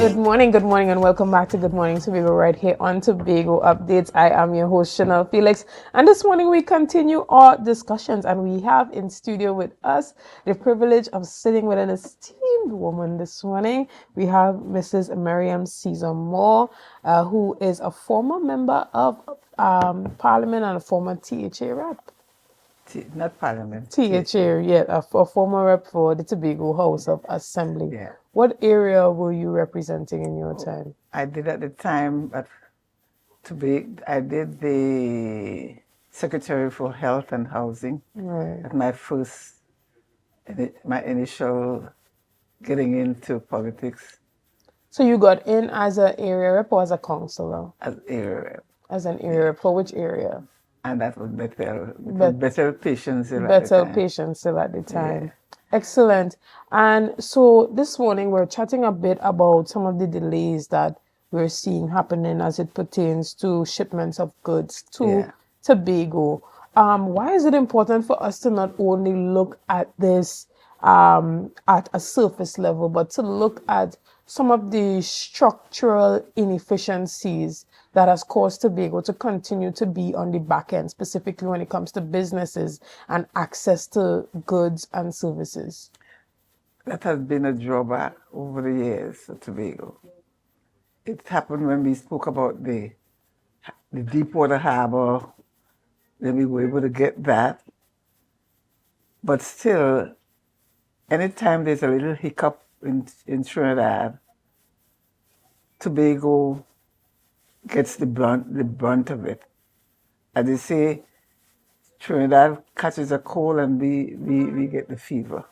Good morning, and welcome back to Good Morning Tobago right here on Tobago Updates. I am your host, Shenell Felix, and this morning we continue our discussions, and we have in studio with us the privilege of sitting with an esteemed woman this morning. We have Mrs. Mirriam Caesar Moore, who is a former member of Parliament and a former THA rep. Not Parliament. THA, yeah, a former rep for the Tobago House of Assembly. Yeah. What area were you representing in your time? I did at the time I did the Secretary for Health and Housing Right. at my initial getting into politics So you got in as an area rep or as a councillor? as area rep. As an area rep for which area? And that was better patients at the Better time. patients still at the time. Excellent. And so this morning we're chatting a bit about some of the delays that we're seeing happening as it pertains to shipments of goods to Tobago. Why is it important for us to not only look at this at a surface level, but to look at some of the structural inefficiencies that has caused Tobago to continue to be on the back end, specifically when it comes to businesses and access to goods and services? That has been a drawback over the years for Tobago. It happened when we spoke about the Deepwater Harbor, then we were able to get that. But still, anytime there's a little hiccup in Trinidad, Tobago gets the brunt of it. As they say, Trinidad catches a cold and we get the fever.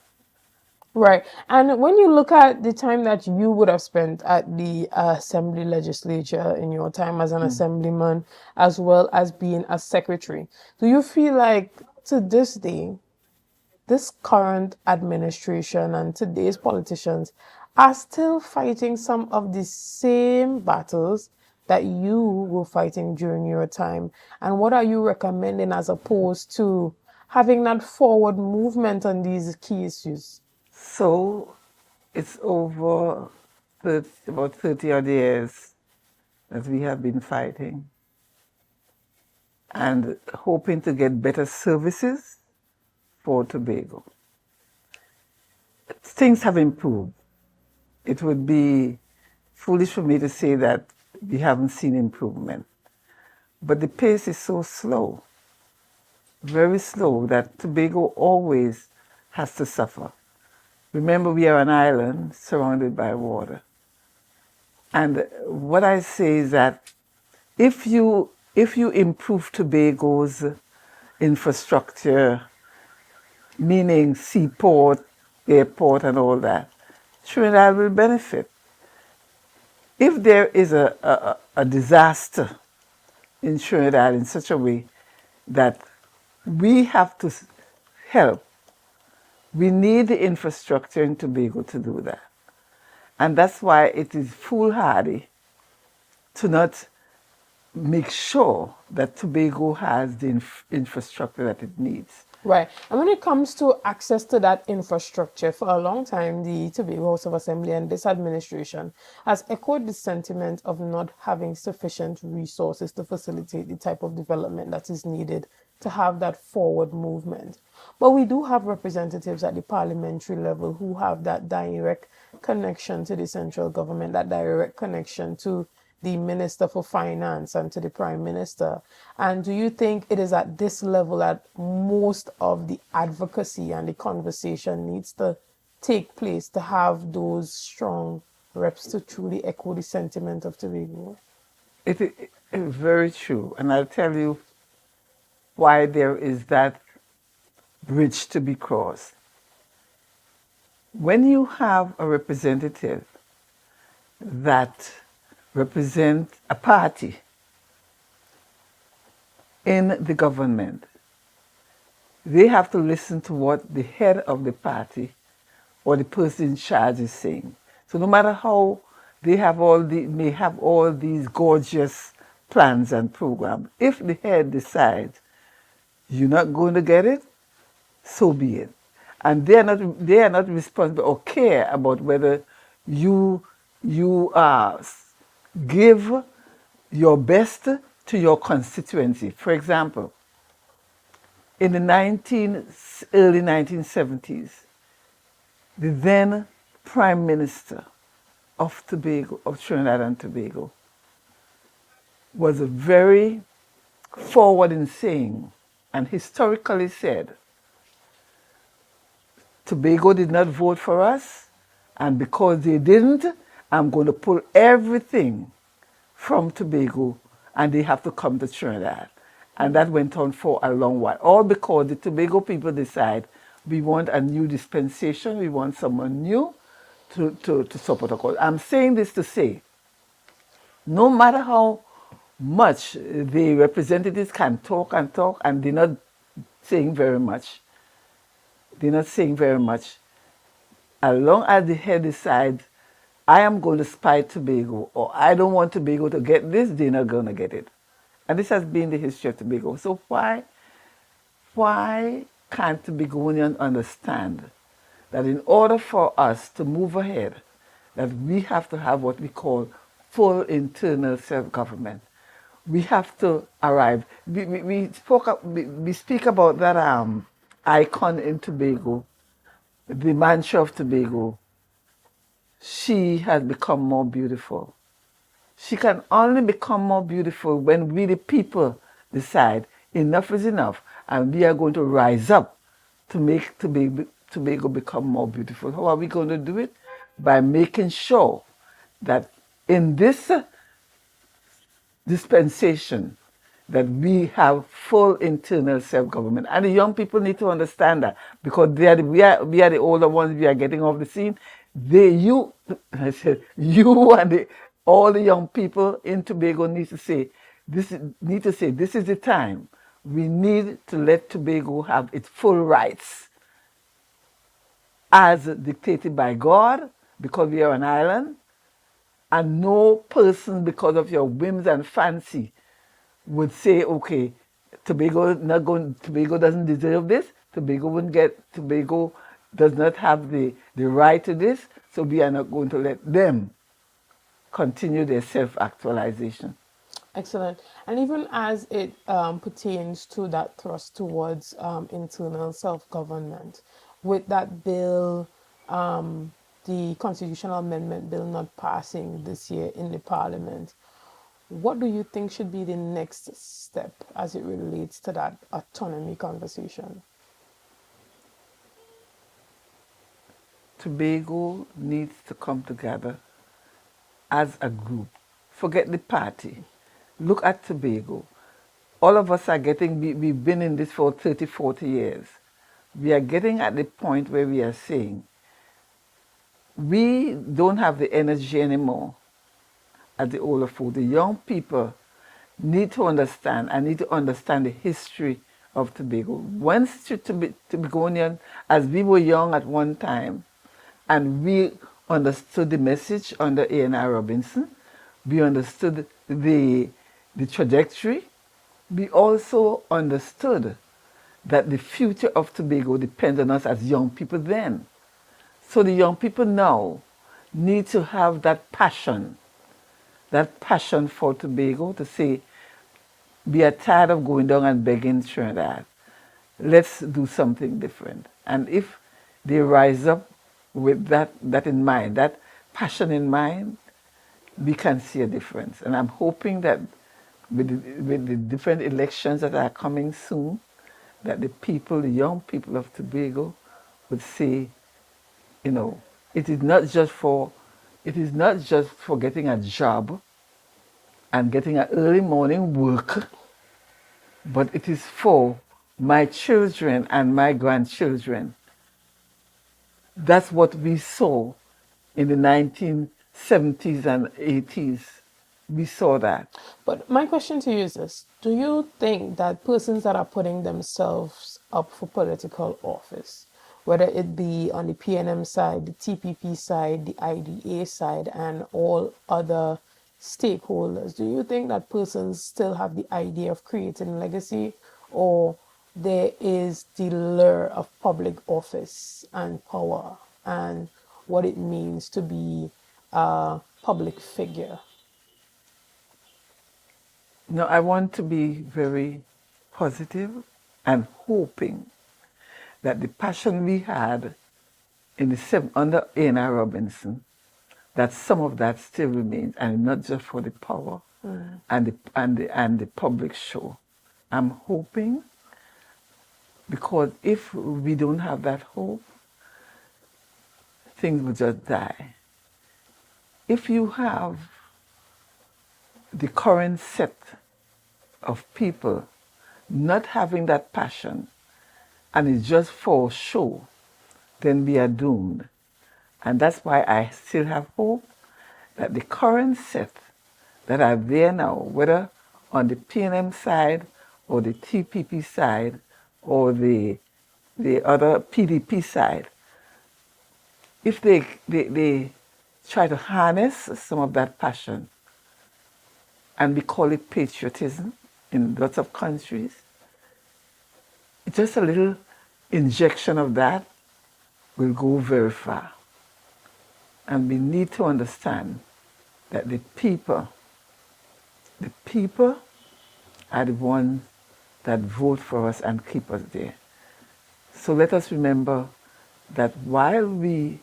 Right. And when you look at the time that you would have spent at the assembly legislature in your time as an assemblyman, as well as being a secretary, do you feel like to this day, this current administration and today's politicians are still fighting some of the same battles that you were fighting during your time? And what are you recommending as opposed to having that forward movement on these key issues? So it's over about 30 odd years that we have been fighting and hoping to get better services for Tobago. Things have improved. It would be foolish for me to say that we haven't seen improvement. But the pace is so slow, very slow, that Tobago always has to suffer. Remember, we are an island surrounded by water. And what I say is that if you improve Tobago's infrastructure, meaning seaport, airport, and all that, Trinidad will benefit. If there is a disaster in Trinidad in such a way that we have to help, we need the infrastructure in Tobago to do that. And that's why it is foolhardy to not make sure that Tobago has the infrastructure that it needs. Right. And when it comes to access to that infrastructure, for a long time, the Tobago House of Assembly and this administration has echoed the sentiment of not having sufficient resources to facilitate the type of development that is needed to have that forward movement. But we do have representatives at the parliamentary level who have that direct connection to the central government, that direct connection to the Minister for Finance and to the Prime Minister. And do you think it is at this level that most of the advocacy and the conversation needs to take place to have those strong reps to truly echo the sentiment of Tobago? It is very true. And I'll tell you why there is that bridge to be crossed. When you have a representative that represent a party in the government, they have to listen to what the head of the party or the person in charge is saying. So no matter how they may have all these gorgeous plans and programs, if the head decides you're not going to get it, so be it. And they are not responsible or care about whether you you give your best to your constituency. For example, in the early 1970s, the then Prime Minister of Tobago, of Trinidad and Tobago, was very forward in saying, and historically said, Tobago did not vote for us, and because they didn't, I'm going to pull everything from Tobago and they have to come to Trinidad. And that went on for a long while. All because the Tobago people decide we want a new dispensation, we want someone new to support our cause. I'm saying this to say, no matter how much the representatives can talk and talk, and they're not saying very much, they're not saying very much, as long as the head decides, I am going to spy Tobago, or I don't want Tobago to get this, they're not going to get it. And this has been the history of Tobago. So why can't Tobagoans understand that in order for us to move ahead, that we have to have what we call full internal self-government. We have to arrive. We speak about that icon in Tobago, the mantra of Tobago. She has become more beautiful. She can only become more beautiful when we, the people, decide enough is enough and we are going to rise up to make Tobago become more beautiful. How are we going to do it? By making sure that in this dispensation that we have full internal self-government. And the young people need to understand that because we are the older ones, we are getting off the scene. I said, you and all the young people in Tobago need to say, this is the time. We need to let Tobago have its full rights as dictated by God, because we are an island, and no person, because of your whims and fancy, would say, okay, Tobago doesn't deserve this. Tobago does not have the right to this, so we are not going to let them continue their self-actualization. Excellent. And even as it pertains to that thrust towards internal self-government, with that bill, the constitutional amendment bill not passing this year in the parliament, what do you think should be the next step as it relates to that autonomy conversation? Tobago needs to come together as a group. Forget the party. Look at Tobago. All of us are we've been in this for 30, 40 years. We are getting at the point where we are saying, we don't have the energy anymore at the older folk. The young people need to understand, I need to understand the history of Tobago. Once Tobagonian, as we were young at one time, and we understood the message under A.N.R. Robinson, we understood the trajectory, we also understood that the future of Tobago depends on us as young people then. So the young people now need to have that passion for Tobago to say, we are tired of going down and begging Trinidad. Let's do something different. And if they rise up with that in mind, that passion in mind, we can see a difference. And I'm hoping that with the different elections that are coming soon, that the young people of Tobago would say, it is not just for getting a job and getting an early morning work, but it is for my children and my grandchildren. That's what we saw in the 1970s and 80s. We saw that. But my question to you is this: do you think that persons that are putting themselves up for political office, whether it be on the PNM side, the TPP side, the IDA side, and all other stakeholders, do you think that persons still have the idea of creating legacy, or there is the lure of public office and power and what it means to be public figure? No, I want to be very positive and hoping that the passion we had under A&R Robinson, that some of that still remains, and not just for the power and the public show. I'm hoping, because if we don't have that hope, things will just die. If you have the current set of people not having that passion and it's just for show, then we are doomed. And that's why I still have hope that the current set that are there now, whether on the P&M side or the TPP side or the other PDP side, if they try to harness some of that passion, and we call it patriotism in lots of countries, just a little injection of that will go very far. And we need to understand that the people are the ones that vote for us and keep us there. So let us remember that while we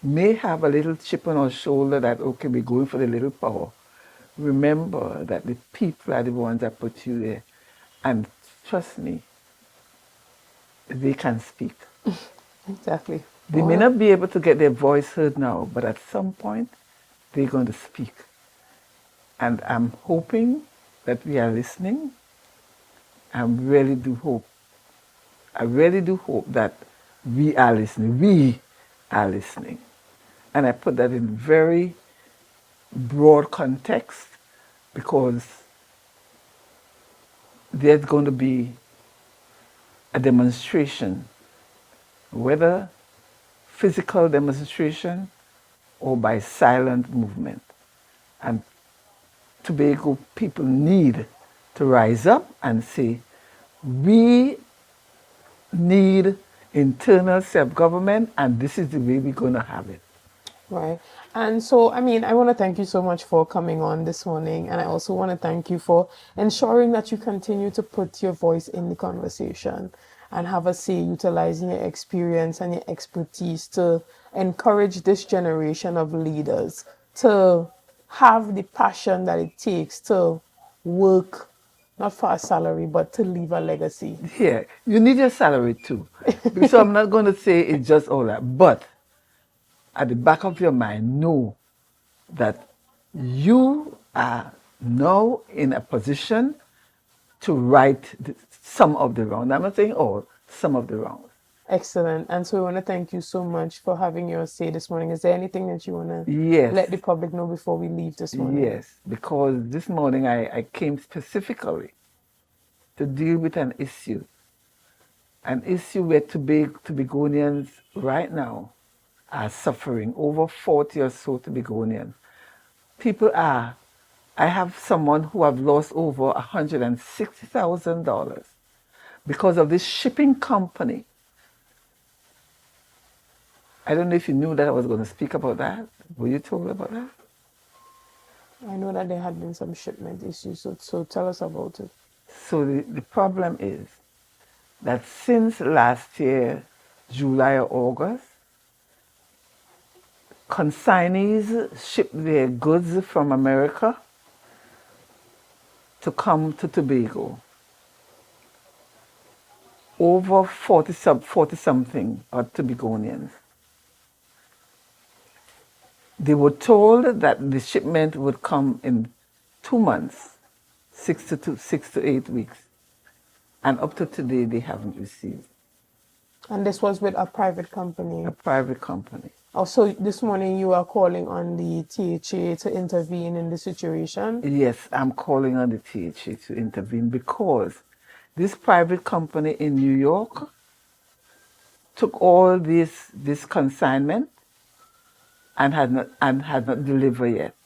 may have a little chip on our shoulder that, okay, we're going for the little power, remember that the people are the ones that put you there. And trust me, they can speak. Exactly. They may not be able to get their voice heard now, but at some point, they're going to speak. And I'm hoping that we are listening. I really do hope that we are listening. We are listening. And I put that in very broad context because there's going to be a demonstration, whether physical demonstration or by silent movement. And Tobago people need to rise up and say, we need internal self-government and this is the way we're going to have it. Right. And so, I mean, I want to thank you so much for coming on this morning. And I also want to thank you for ensuring that you continue to put your voice in the conversation and have a say, utilizing your experience and your expertise to encourage this generation of leaders to have the passion that it takes to work, not for a salary, but to leave a legacy. Yeah, you need your salary too. So I'm not going to say it's just all that, but at the back of your mind, know that you are now in a position to right some of the wrongs. I'm not saying all, some of the wrongs. Excellent. And so we want to thank you so much for having your say this morning. Is there anything that you want to let the public know before we leave this morning? Yes, because this morning I came specifically to deal with an issue where Tobagonians right now are suffering, over 40 or so Tobagonians. I have someone who have lost over $160,000 because of this shipping company. I don't know if you knew that I was going to speak about that. Were you told about that? I know that there had been some shipment issues, so tell us about it. So the problem is that since last year, July or August, consignees shipped their goods from America to come to Tobago. Over 40-something are Tobagonians. They were told that the shipment would come in 2 months, 6 to 8 weeks. And up to today, they haven't received. And this was with a private company? A private company. Oh, so this morning you are calling on the THA to intervene in the situation? Yes, I'm calling on the THA to intervene because this private company in New York took all this consignment and had not delivered yet.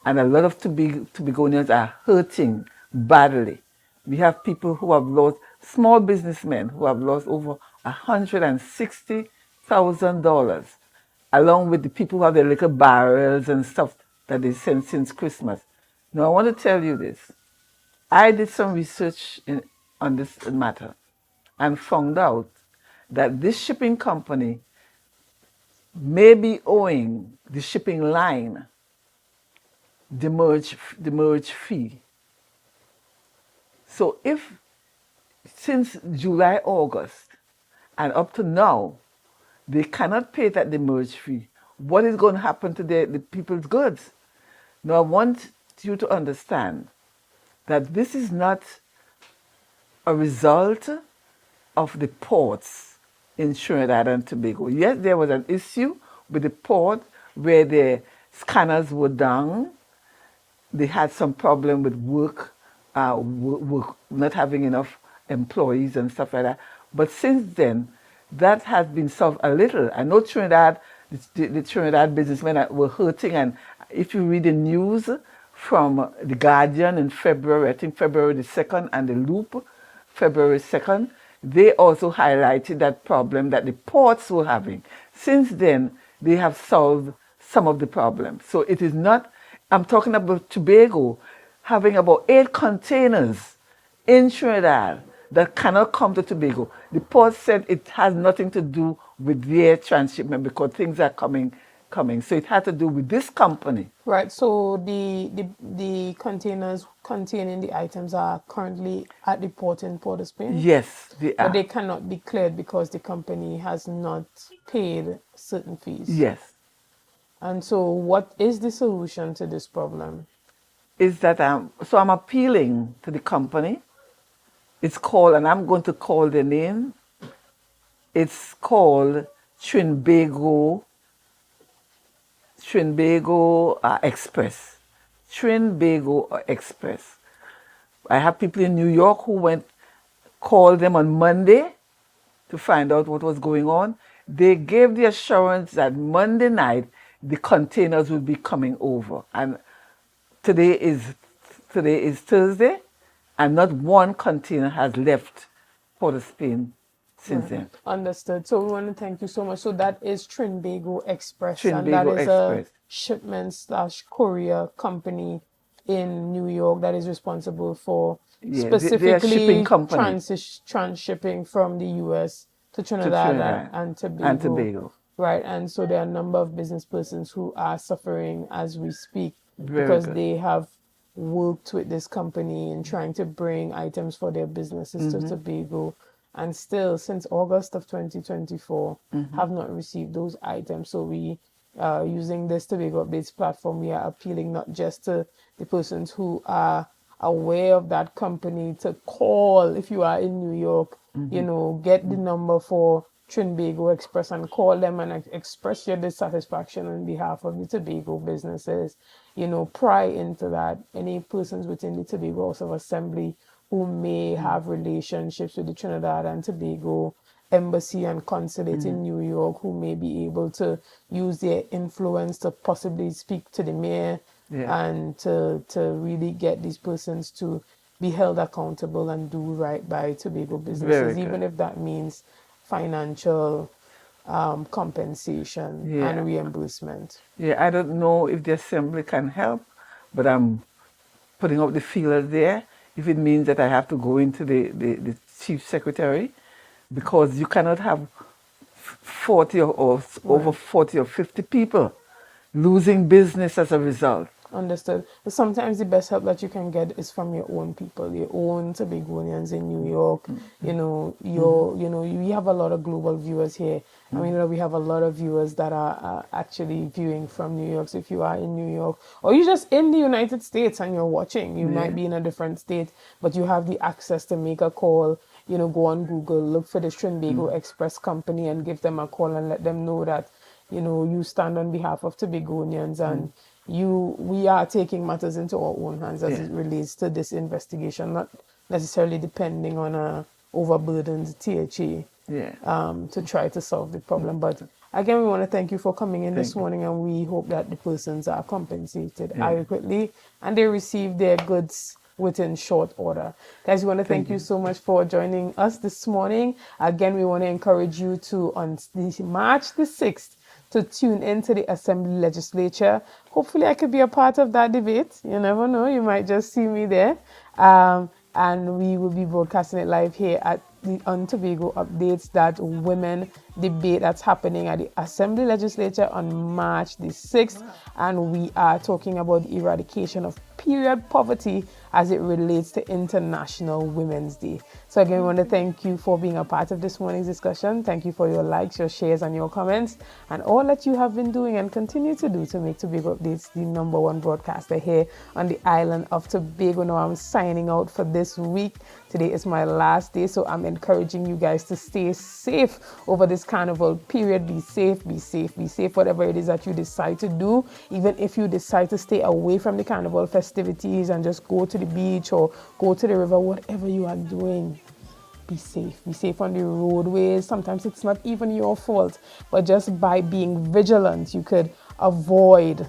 And a lot of Tobagonians are hurting badly. We have people who have lost, small businessmen who have lost over $160,000, along with the people who have their little barrels and stuff that they sent since Christmas. Now, I want to tell you this. I did some research on this matter and found out that this shipping company may be owing the shipping line the merge fee. So if since July, August, and up to now, they cannot pay that demurrage fee, what is going to happen to the people's goods? Now, I want you to understand that this is not a result of the ports in Trinidad and Tobago. Yes, there was an issue with the port where the scanners were down. They had some problem with work not having enough employees and stuff like that. But since then, that has been solved a little. I know Trinidad, the Trinidad businessmen were hurting, and if you read the news from The Guardian in February, I think February the 2nd, and The Loop, February 2nd, they also highlighted that problem that the ports were having. Since then, they have solved some of the problems. So it is not, I'm talking about Tobago having about 8 containers in Trinidad that cannot come to Tobago. The port said it has nothing to do with their transshipment because things are coming. So it had to do with this company. Right. So the containers containing the items are currently at the port in Port of Spain? Yes, they are. But they cannot be cleared because the company has not paid certain fees. Yes. And so what is the solution to this problem? Is that I'm appealing to the company. It's called, and I'm going to call the name. It's called Tobago Express. Tobago Express. I have people in New York who called them on Monday to find out what was going on. They gave the assurance that Monday night the containers will be coming over. And today is Thursday, and not one container has left Port of Spain since then. Understood. So we want to thank you so much. So that is Tobago Express, Tobago and that is Express. a shipment/courier company in New York that is responsible for specifically transshipping from the U.S. to Trinidad and Tobago. Right, and so there are a number of business persons who are suffering as we speak because they have worked with this company in trying to bring items for their businesses to Tobago, and still since August of 2024 have not received those items. So we, using this Tobago Updates platform, we are appealing not just to the persons who are aware of that company to call. If you are in New York, get the number for Tobago Express and call them and express your dissatisfaction on behalf of the Tobago businesses. Pry into that. Any persons within the Tobago House of Assembly who may have relationships with the Trinidad and Tobago Embassy and Consulate in New York, who may be able to use their influence to possibly speak to the mayor and to really get these persons to be held accountable and do right by Tobago businesses, even if that means financial compensation and reimbursement. Yeah, I don't know if the Assembly can help, but I'm putting up the feelers there. If it means that I have to go into the Chief Secretary, because you cannot have 40 or over 40 or 50 people losing business as a result. Understood. But sometimes the best help that you can get is from your own people, your own Tobagonians in New York. We have a lot of global viewers here. I mean, we have a lot of viewers that are actually viewing from New York. So if you are in New York, or you're just in the United States and you're watching, you might be in a different state, but you have the access to make a call. Go on Google, look for the Tobago Express company and give them a call and let them know that, you stand on behalf of Tobagonians and we are taking matters into our own hands as it relates to this investigation, not necessarily depending on a overburdened THA to try to solve the problem. But again, we want to thank you for coming in this morning, and we hope that the persons are compensated adequately and they receive their goods within short order. Guys, we want to thank you so much for joining us this morning. Again, we want to encourage you to, on March the 6th, to tune into the Assembly Legislature. Hopefully I could be a part of that debate. You never know, you might just see me there. And we will be broadcasting it live here at on Tobago Updates, that women debate that's happening at the Assembly Legislature on March the 6th. And we are talking about the eradication of period poverty as it relates to International Women's Day. So again, we want to thank you for being a part of this morning's discussion. Thank you for your likes, your shares, and your comments, and all that you have been doing and continue to do to make Tobago Updates the #1 broadcaster here on the island of Tobago. Now I'm signing out for this week. Today is my last day, so I'm encouraging you guys to stay safe over this carnival period. Be safe, be safe, be safe, whatever it is that you decide to do. Even if you decide to stay away from the carnival festivities and just go to the beach or go to the river, whatever you are doing, be safe. Be safe on the roadways. Sometimes it's not even your fault, but just by being vigilant, you could avoid,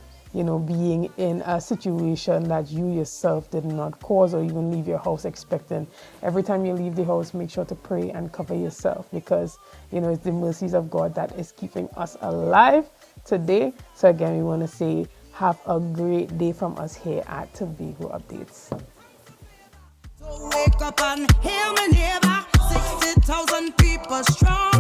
being in a situation that you yourself did not cause or even leave your house expecting. Every time you leave the house, make sure to pray and cover yourself, because, it's the mercies of God that is keeping us alive today. So again, we want to say, have a great day from us here at Tobago Updates. So wake up and hear me, neighbor. 60,000 people strong.